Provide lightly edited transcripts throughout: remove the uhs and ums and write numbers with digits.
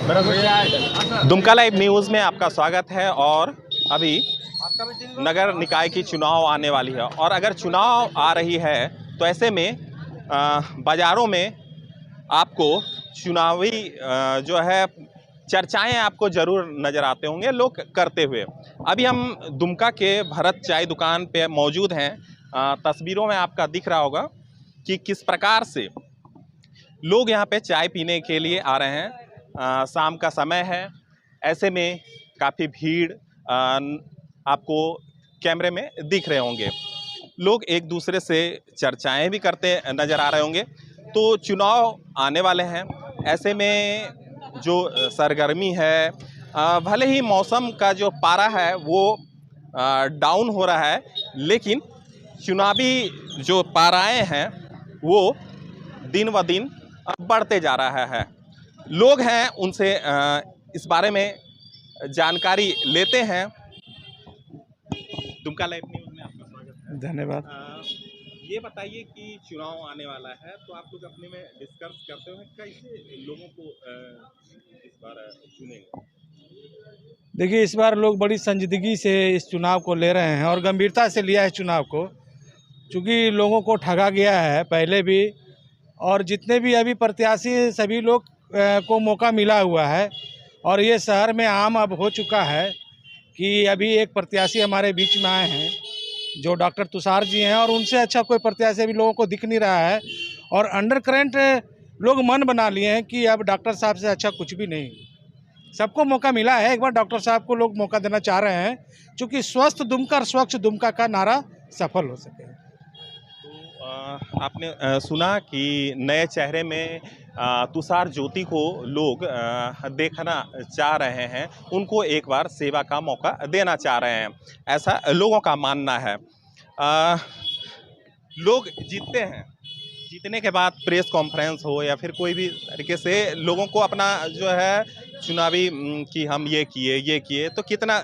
Dumka live news में आपका स्वागत है। और अभी नगर निकाय की चुनाव आने वाली है और अगर चुनाव आ रही है तो ऐसे में बाज़ारों में आपको चुनावी जो है चर्चाएं आपको ज़रूर नज़र आते होंगे लोग करते हुए। अभी हम दुमका के भरत चाय दुकान पे मौजूद हैं। तस्वीरों में आपका दिख रहा होगा कि किस प्रकार से लोग यहाँ पे चाय पीने के लिए आ रहे हैं। शाम का समय है, ऐसे में काफ़ी भीड़ आपको कैमरे में दिख रहे होंगे। लोग एक दूसरे से चर्चाएं भी करते नज़र आ रहे होंगे। तो चुनाव आने वाले हैं, ऐसे में जो सरगर्मी है, भले ही मौसम का जो पारा है वो डाउन हो रहा है, लेकिन चुनावी जो पाराएं हैं वो दिन ब दिन बढ़ते जा रहा है। लोग हैं, उनसे इस बारे में जानकारी लेते हैं। दुमका लाइव न्यूज़ में आपका स्वागत है। धन्यवाद। ये बताइए कि चुनाव आने वाला है तो आप लोग अपने में डिस्कस करते हो कैसे लोगों को इस बार चुनेंगे? देखिए, इस बार लोग बड़ी संजीदगी से इस चुनाव को ले रहे हैं और गंभीरता से लिया है चुनाव को, क्योंकि लोगों को ठगा गया है पहले भी, और जितने भी अभी प्रत्याशी हैं सभी लोग को मौका मिला हुआ है। और ये शहर में आम अब हो चुका है कि अभी एक प्रत्याशी हमारे बीच में आए हैं जो डॉक्टर तुषार जी हैं, और उनसे अच्छा कोई प्रत्याशी अभी लोगों को दिख नहीं रहा है। और अंडर करंट लोग मन बना लिए हैं कि अब डॉक्टर साहब से अच्छा कुछ भी नहीं। सबको मौका मिला है, एक बार डॉक्टर साहब को लोग मौका देना चाह रहे हैं, क्योंकि स्वस्थ दुमका और स्वच्छ दुमका का नारा सफल हो सके। तो आपने सुना कि नए चेहरे में तुषार ज्योति को लोग देखना चाह रहे हैं, उनको एक बार सेवा का मौका देना चाह रहे हैं, ऐसा लोगों का मानना है। लोग जीतते हैं, जीतने के बाद प्रेस कॉन्फ्रेंस हो या फिर कोई भी तरीके से लोगों को अपना जो है चुनावी कि हम ये किए तो कितना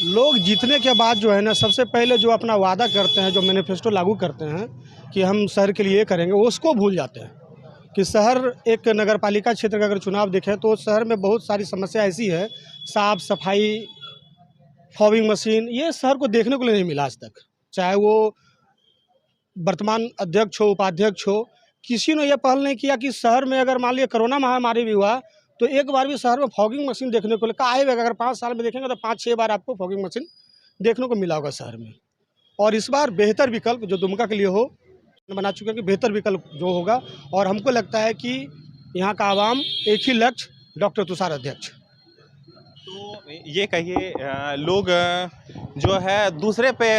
लोग जीतने के बाद जो है ना, सबसे पहले जो अपना वादा करते हैं, जो मैनिफेस्टो लागू करते हैं कि हम शहर के लिए करेंगे, उसको भूल जाते हैं। कि शहर एक नगर पालिका क्षेत्र का अगर चुनाव देखें तो शहर में बहुत सारी समस्या ऐसी है, साफ सफाई, फॉगिंग मशीन, ये शहर को देखने को नहीं मिला आज तक। चाहे वो वर्तमान अध्यक्ष हो, उपाध्यक्ष हो, किसी ने यह पहल नहीं किया कि शहर में अगर मान लिया कोरोना महामारी भी हुआ तो एक बार भी शहर में फॉगिंग मशीन देखने को मिला। आए अगर 5 साल में देखेंगे तो 5-6 बार आपको फॉगिंग मशीन देखने को मिला होगा शहर में। और इस बार बेहतर विकल्प जो दुमका के लिए हो बना चुके हैं कि बेहतर विकल्प जो होगा, और हमको लगता है कि यहाँ का आवाम एक ही लक्ष्य, डॉक्टर तुषार अध्यक्ष। तो ये कहिए, लोग जो है दूसरे पे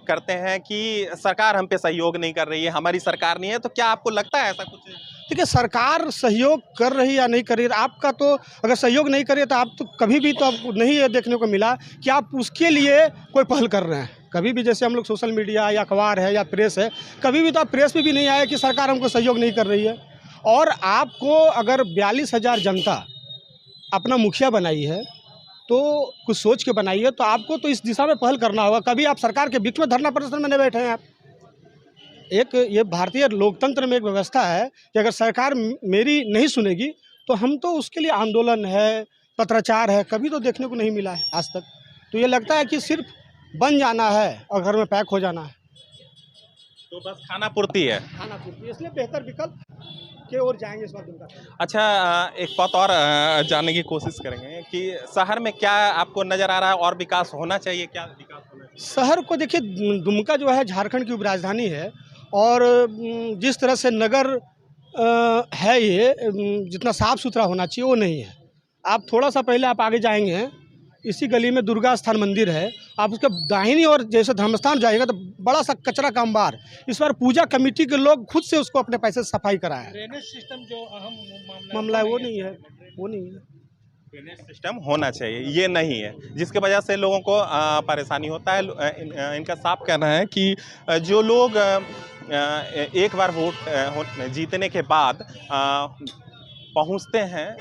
करते हैं कि सरकार हम पे सहयोग नहीं कर रही है, हमारी सरकार नहीं है, तो क्या आपको लगता है ऐसा कुछ? देखिए, सरकार सहयोग कर रही या नहीं कर रही, आपका तो अगर सहयोग नहीं कर रही तो आप तो कभी भी तो आपको नहीं ये देखने को मिला कि आप उसके लिए कोई पहल कर रहे हैं। कभी भी जैसे हम लोग सोशल मीडिया या अखबार है या प्रेस है, कभी भी तो आप प्रेस में भी नहीं आए कि सरकार हमको सहयोग नहीं कर रही है। और आपको अगर 42,000 जनता अपना मुखिया बनाई है तो कुछ सोच के बनाई है, तो आपको तो इस दिशा में पहल करना होगा। कभी आप सरकार के बीच में धरना प्रदर्शन में नहीं बैठे हैं आप। एक ये भारतीय लोकतंत्र में एक व्यवस्था है कि अगर सरकार मेरी नहीं सुनेगी तो हम तो उसके लिए आंदोलन है, पत्राचार है, कभी तो देखने को नहीं मिला है आज तक। तो ये लगता है कि सिर्फ बन जाना है और घर में पैक हो जाना है, तो बस खाना पूर्ति है। खाना पूर्ति, इसलिए बेहतर विकल्प के ओर जाएंगे इस बार दुमका। अच्छा, एक बात और जानने की कोशिश करेंगे कि शहर में क्या आपको नज़र आ रहा है और विकास होना चाहिए, क्या विकास होना चाहिए? शहर को देखिए, दुमका जो है झारखंड की उपराजधानी है, और जिस तरह से नगर है ये, जितना साफ़ सुथरा होना चाहिए वो नहीं है। आप थोड़ा सा पहले आप आगे जाएंगे, इसी गली में दुर्गा स्थान मंदिर है, आप उसके दाहिनी ओर जैसे धर्मस्थान जाएगा तो बड़ा सा कचरा का अंबार। इस बार पूजा कमेटी के लोग खुद से उसको अपने पैसे से सफाई कराए। ड्रेनेज सिस्टम जो अहम मामला है वो नहीं है। ड्रेनेज सिस्टम होना चाहिए, ये नहीं है, जिसके वजह से लोगों को परेशानी होता है। इनका साफ कहना है कि जो लोग एक बार वोट जीतने के बाद पहुंचते हैं,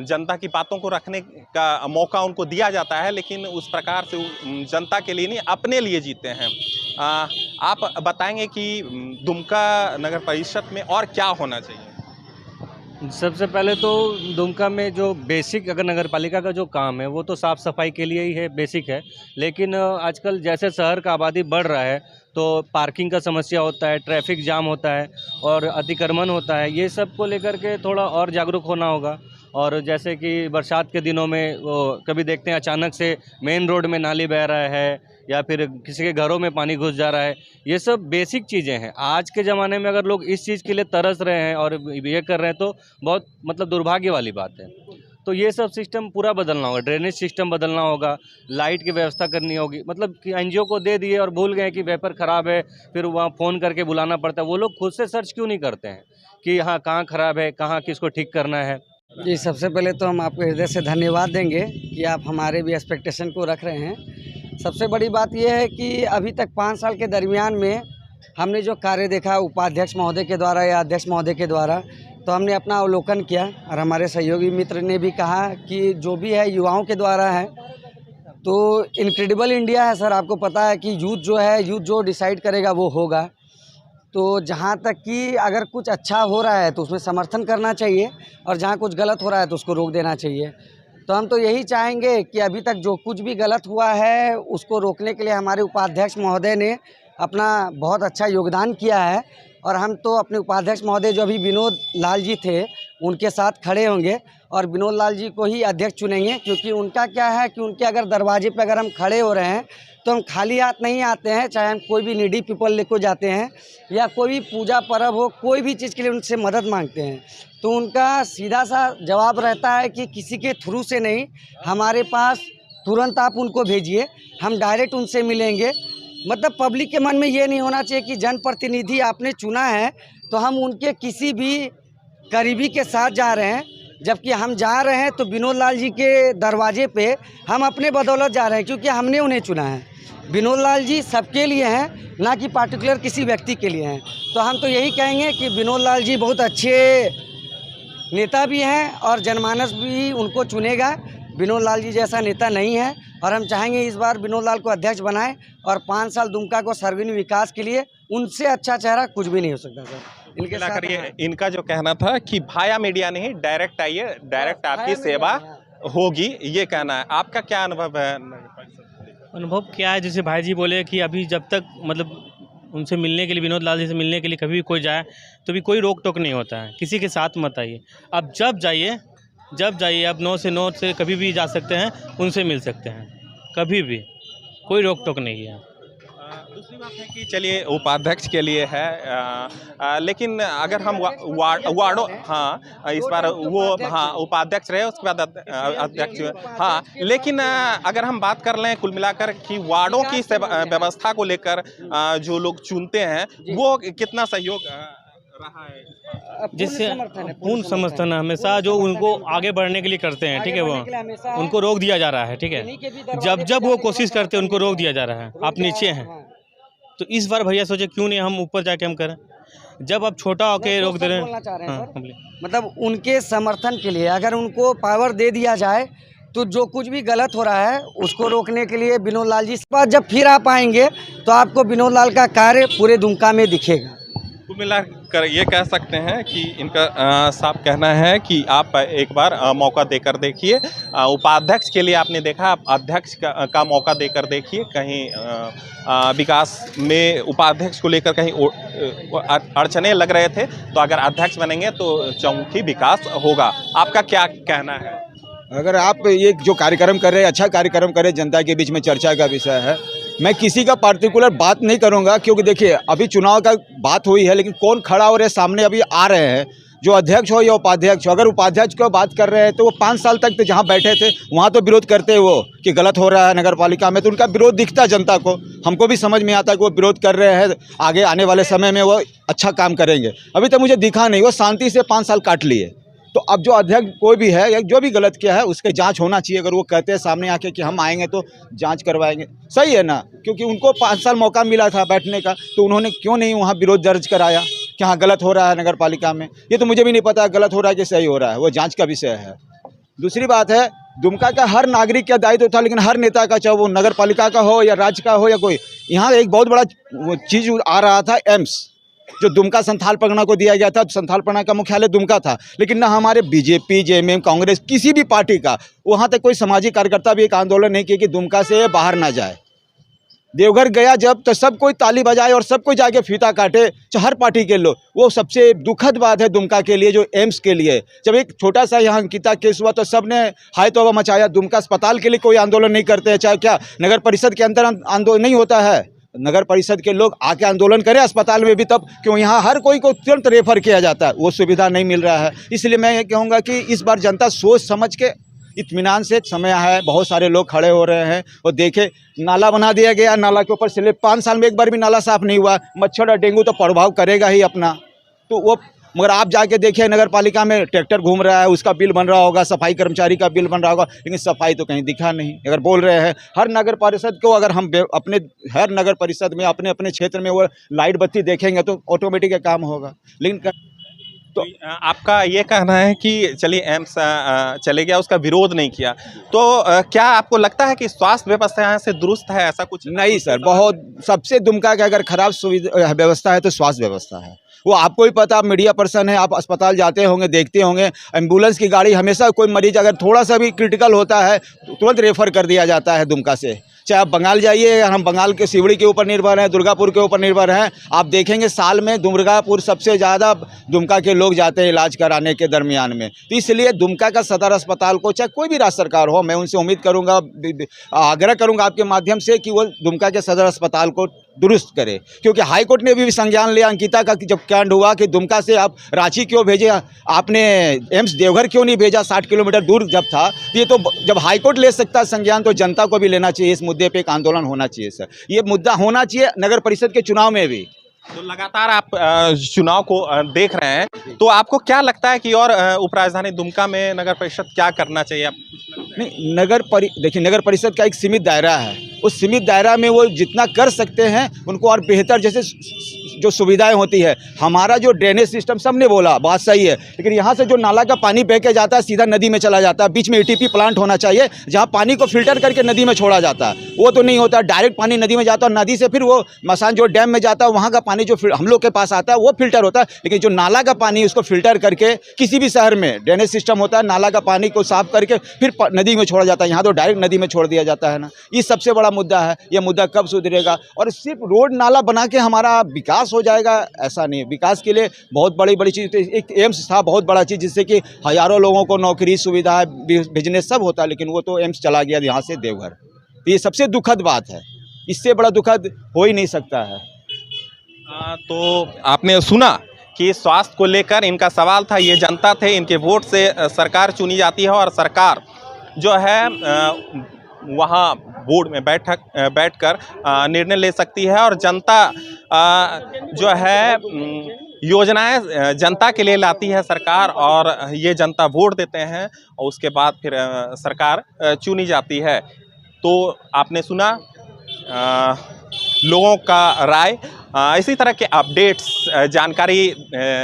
जनता की बातों को रखने का मौका उनको दिया जाता है, लेकिन उस प्रकार से जनता के लिए नहीं, अपने लिए जीते हैं। आप बताएंगे कि दुमका नगर परिषद में और क्या होना चाहिए? सबसे पहले तो दुमका में जो बेसिक अगर नगर पालिका का जो काम है वो तो साफ़ सफाई के लिए ही है, बेसिक है। लेकिन आजकल जैसे शहर का आबादी बढ़ रहा है तो पार्किंग का समस्या होता है, ट्रैफिक जाम होता है और अतिक्रमण होता है। ये सब को लेकर के थोड़ा और जागरूक होना होगा। और जैसे कि बरसात के दिनों में वो कभी देखते हैं अचानक से मेन रोड में नाली बह रहा है या फिर किसी के घरों में पानी घुस जा रहा है। ये सब बेसिक चीज़ें हैं। आज के ज़माने में अगर लोग इस चीज़ के लिए तरस रहे हैं और ये कर रहे हैं तो बहुत मतलब दुर्भाग्य वाली बात है। तो ये सब सिस्टम पूरा बदलना होगा, ड्रेनेज सिस्टम बदलना होगा, लाइट की व्यवस्था करनी होगी। मतलब कि एनजीओ को दे दिए और भूल गए कि वेपर ख़राब है, फिर वहाँ फ़ोन करके बुलाना पड़ता है। वो लोग खुद से सर्च क्यों नहीं करते हैं कि हाँ कहाँ ख़राब है, कहाँ किसको ठीक करना है। जी, सबसे पहले तो हम आपको हृदय से धन्यवाद देंगे कि आप हमारे भी एक्सपेक्टेशन को रख रहे हैं। सबसे बड़ी बात यह है कि अभी तक 5 साल के दरमियान में हमने जो कार्य देखा उपाध्यक्ष महोदय के द्वारा या अध्यक्ष महोदय के द्वारा, तो हमने अपना अवलोकन किया और हमारे सहयोगी मित्र ने भी कहा कि जो भी है युवाओं के द्वारा है। तो इनक्रेडिबल इंडिया है सर, आपको पता है कि यूथ जो डिसाइड करेगा वो होगा। तो जहाँ तक कि अगर कुछ अच्छा हो रहा है तो उसमें समर्थन करना चाहिए और जहाँ कुछ गलत हो रहा है तो उसको रोक देना चाहिए। तो हम तो यही चाहेंगे कि अभी तक जो कुछ भी गलत हुआ है उसको रोकने के लिए हमारे उपाध्यक्ष महोदय ने अपना बहुत अच्छा योगदान किया है। और हम तो अपने उपाध्यक्ष महोदय जो अभी विनोद लाल जी थे उनके साथ खड़े होंगे और विनोद लाल जी को ही अध्यक्ष चुनेंगे, क्योंकि उनका क्या है कि उनके अगर दरवाजे पर अगर हम खड़े हो रहे हैं तो हम खाली हाथ नहीं आते हैं। चाहे हम कोई भी नीडी पीपल लेकर जाते हैं या कोई भी पूजा पर्व हो, कोई भी चीज़ के लिए उनसे मदद मांगते हैं तो उनका सीधा सा जवाब रहता है कि किसी के थ्रू से नहीं, हमारे पास तुरंत आप उनको भेजिए, हम डायरेक्ट उनसे मिलेंगे। मतलब पब्लिक के मन में ये नहीं होना चाहिए कि जनप्रतिनिधि आपने चुना है तो हम उनके किसी भी करीबी के साथ जा रहे हैं, जबकि हम जा रहे हैं तो विनोद लाल जी के दरवाजे पे हम अपने बदौलत जा रहे हैं, क्योंकि हमने उन्हें चुना है। विनोद लाल जी सबके लिए हैं, ना कि पार्टिकुलर किसी व्यक्ति के लिए हैं। तो हम तो यही कहेंगे कि विनोद लाल जी बहुत अच्छे नेता भी हैं और जनमानस भी उनको चुनेगा। विनोद लाल जी जैसा नेता नहीं है और हम चाहेंगे इस बार विनोद लाल को अध्यक्ष बनाएं और 5 साल दुमका को सर्वांगीण विकास के लिए उनसे अच्छा चेहरा कुछ भी नहीं हो सकता सर। इनके साथ ये इनका जो कहना था कि भाया मीडिया नहीं, डायरेक्ट आइए, डायरेक्ट आपकी सेवा होगी, ये कहना है। आपका क्या अनुभव है? अनुभव क्या है, जैसे भाई जी बोले कि अभी जब तक मतलब उनसे मिलने के लिए, विनोद लाल जी से मिलने के लिए कभी भी कोई जाए तो भी कोई रोक टोक नहीं होता है, किसी के साथ मत आइए। अब जब जाइए अब 9 से 9 से कभी भी जा सकते हैं, उनसे मिल सकते हैं, कभी भी कोई रोक टोक नहीं है। दूसरी बात है कि चलिए उपाध्यक्ष के लिए है, लेकिन अगर हम वार्डों, हाँ इस बार वो हाँ उपाध्यक्ष रहे, उसके बाद अध्यक्ष, हाँ। लेकिन अगर हम बात कर लें कुल मिलाकर कि वार्डों की व्यवस्था को लेकर जो लोग चुनते हैं वो कितना सहयोग रहा है? जिससे पूर्ण समर्थन है हमेशा, जो उनको आगे बढ़ने के लिए करते हैं, ठीक है, वो उनको रोक दिया जा रहा है, ठीक है। जब वो कोशिश करते हैं उनको रोक दिया जा रहा है, आप नीचे हैं। तो इस बार भैया सोचे क्यों नहीं हम ऊपर जाके हम करें, जब आप छोटा होके रोक दे रहे हैं। मतलब उनके समर्थन के लिए अगर उनको पावर दे दिया जाए तो जो कुछ भी गलत हो रहा है उसको रोकने के लिए विनोद लाल जी के पास जब फिर आप आएंगे तो आपको विनोद लाल का कार्य पूरे दुमका में दिखेगा। कुल मिलाकर ये कह सकते हैं कि इनका साफ कहना है कि आप एक बार मौका देकर देखिए। उपाध्यक्ष के लिए आपने देखा, आप अध्यक्ष का मौका देकर देखिए। कहीं विकास में उपाध्यक्ष को लेकर कहीं अड़चने लग रहे थे, तो अगर अध्यक्ष बनेंगे तो चौमुखी विकास होगा। आपका क्या कहना है? अगर आप ये जो कार्यक्रम कर रहे हैं, अच्छा कार्यक्रम कर रहे हैं, जनता के बीच में चर्चा का विषय है। मैं किसी का पार्टिकुलर बात नहीं करूंगा, क्योंकि देखिए अभी चुनाव का बात हुई है, लेकिन कौन खड़ा हो रहे सामने अभी आ रहे हैं, जो अध्यक्ष हो या उपाध्यक्ष हो। अगर उपाध्यक्ष को बात कर रहे हैं तो वो 5 साल तक तो जहाँ बैठे थे वहाँ तो विरोध करते वो कि गलत हो रहा है नगर पालिका में, तो उनका विरोध दिखता जनता को। हमको भी समझ में आता है कि वो विरोध कर रहे हैं, आगे आने वाले समय में वो अच्छा काम करेंगे। अभी तक मुझे दिखा नहीं, वो शांति से 5 साल काट लिए। तो अब जो अध्यक्ष कोई भी है या जो भी गलत किया है उसके जांच होना चाहिए। अगर वो कहते हैं सामने आके कि हम आएंगे तो जांच करवाएंगे, सही है ना, क्योंकि उनको 5 साल मौका मिला था बैठने का, तो उन्होंने क्यों नहीं वहाँ विरोध दर्ज कराया कि हाँ गलत हो रहा है नगर पालिका में। ये तो मुझे भी नहीं पता गलत हो रहा है कि सही हो रहा है, वो जाँच का विषय है। दूसरी बात है, दुमका का हर नागरिक का दायित्व था, लेकिन हर नेता का, चाहे वो नगर पालिका का हो या राज्य का हो या कोई, यहाँ एक बहुत बड़ा चीज़ आ रहा था, एम्स। जो दुमका संथाल परगना को दिया गया था, संथाल परगना का मुख्यालय दुमका था, लेकिन ना हमारे बीजेपी, जेएमएम, कांग्रेस, किसी भी पार्टी का वहाँ तक कोई सामाजिक कार्यकर्ता भी एक आंदोलन नहीं किया कि दुमका से बाहर ना जाए। देवघर गया जब तो सब कोई ताली बजाए और सब कोई जाके फीता काटे, हर पार्टी के लोग। वो सबसे दुखद बात है दुमका के लिए, जो एम्स के लिए। जब एक छोटा सा यहाँ अंकिता केस हुआ तो सब ने हाय तौबा मचाया। दुमका अस्पताल के लिए कोई आंदोलन नहीं करते हैं, चाहे क्या नगर परिषद के अंदर आंदोलन नहीं होता है। नगर परिषद के लोग आके आंदोलन करें अस्पताल में भी, तब क्यों यहाँ हर कोई को तुरंत रेफर किया जाता है, वो सुविधा नहीं मिल रहा है। इसलिए मैं ये कहूँगा कि इस बार जनता सोच समझ के इत्मीनान से, समय है, बहुत सारे लोग खड़े हो रहे हैं और देखे नाला बना दिया गया, नाला के ऊपर स्लिप, 5 साल में एक बार भी नाला साफ नहीं हुआ। मच्छर और डेंगू तो प्रभाव करेगा ही अपना, तो वो मगर आप जाके देखिए नगर पालिका में ट्रैक्टर घूम रहा है, उसका बिल बन रहा होगा, सफाई कर्मचारी का बिल बन रहा होगा, लेकिन सफाई तो कहीं दिखा नहीं। अगर बोल रहे हैं हर नगर परिषद को, अगर हम अपने हर नगर परिषद में अपने अपने क्षेत्र में वो लाइट बत्ती देखेंगे तो ऑटोमेटिक काम होगा। लेकिन तो आपका ये कहना है कि चलिए एम्स चले गया, उसका विरोध नहीं किया, तो क्या आपको लगता है कि स्वास्थ्य व्यवस्था यहाँ से दुरुस्त है? ऐसा कुछ नहीं सर, बहुत सबसे दुमका का अगर खराब सुविधा व्यवस्था है तो स्वास्थ्य व्यवस्था है। वो आपको ही पता, आप मीडिया पर्सन है, आप अस्पताल जाते होंगे, देखते होंगे, एम्बुलेंस की गाड़ी हमेशा कोई मरीज अगर थोड़ा सा भी क्रिटिकल होता है तो तुरंत रेफर कर दिया जाता है दुमका से। चाहे आप बंगाल जाइए, हम बंगाल के सिवड़ी के ऊपर निर्भर हैं, दुर्गापुर के ऊपर निर्भर हैं, आप देखेंगे साल में दुर्गापुर सबसे ज़्यादा दुमका के लोग जाते हैं इलाज कराने के दरमियान में। तो इसलिए दुमका का सदर अस्पताल को, चाहे कोई भी राज्य सरकार हो, मैं उनसे उम्मीद करूँगा, आग्रह करूँगा आपके माध्यम से कि वो दुमका के सदर अस्पताल को दुरुस्त करे। क्योंकि हाईकोर्ट ने भी संज्ञान लिया अंकिता का, जब कांड हुआ कि दुमका से आप रांची क्यों भेजे, आपने एम्स देवघर क्यों नहीं भेजा, 60 किलोमीटर दूर जब था। ये तो जब हाईकोर्ट ले सकता है संज्ञान, तो जनता को भी लेना चाहिए। इस मुद्दे पे एक आंदोलन होना चाहिए सर, ये मुद्दा होना चाहिए नगर परिषद के चुनाव में भी। तो लगातार आप चुनाव को देख रहे हैं, तो आपको क्या लगता है कि और उपराजधानी दुमका में नगर परिषद क्या करना चाहिए? नहीं, देखिए नगर परिषद का एक सीमित दायरा है, उस सीमित दायरा में वो जितना कर सकते हैं उनको और बेहतर, जैसे जो सुविधाएं होती है, हमारा जो ड्रेनेज सिस्टम, सबने बोला बात सही है, लेकिन यहाँ से जो नाला का पानी बह के जाता है सीधा नदी में चला जाता है। बीच में एटीपी प्लांट होना चाहिए जहाँ पानी को फिल्टर करके नदी में छोड़ा जाता है, वो तो नहीं होता। डायरेक्ट पानी नदी में जाता है और नदी से फिर वो मसान जो डैम में जाता है, वहाँ का पानी जो हम लोग के पास आता है वो फिल्टर होता है। लेकिन जो नाला का पानी, उसको फिल्टर करके, किसी भी शहर में ड्रेनेज सिस्टम होता है, नाला का पानी को साफ करके फिर नदी में छोड़ा जाता है। यहाँ तो डायरेक्ट नदी में छोड़ दिया जाता है ना, ये सबसे बड़ा मुद्दा है। ये मुद्दा कब सुधरेगा? और सिर्फ रोड नाला बना के हमारा विकास हो जाएगा, ऐसा नहीं। विकास के लिए बहुत बड़ी बड़ी चीज़, एक एम्स था बहुत बड़ा चीज़, जिससे कि हज़ारों लोगों को नौकरी, सुविधा, बिजनेस सब होता, लेकिन वो तो एम्स चला गया यहाँ से देवघर। ये सबसे दुखद बात है, इससे बड़ा दुखद हो ही नहीं सकता है। तो आपने सुना कि स्वास्थ्य को लेकर इनका सवाल था, ये जनता थे, इनके वोट से सरकार चुनी जाती है और सरकार जो है वहाँ बोर्ड में बैठकर निर्णय ले सकती है और जनता जो है योजनाएं जनता के लिए लाती है सरकार, और ये जनता वोट देते हैं और उसके बाद फिर सरकार चुनी जाती है। तो आपने सुना लोगों का राय। इसी तरह के अपडेट्स, जानकारी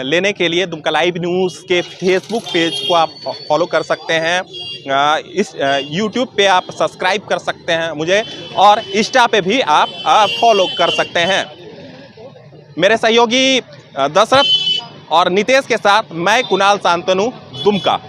लेने के लिए दुमका लाइव न्यूज़ के फेसबुक पेज को आप फॉलो कर सकते हैं, इस यूट्यूब पे आप सब्सक्राइब कर सकते हैं मुझे, और इंस्टा पे भी आप फॉलो कर सकते हैं। मेरे सहयोगी दशरथ और नितेश के साथ मैं कुणाल शांतनु, दुमका।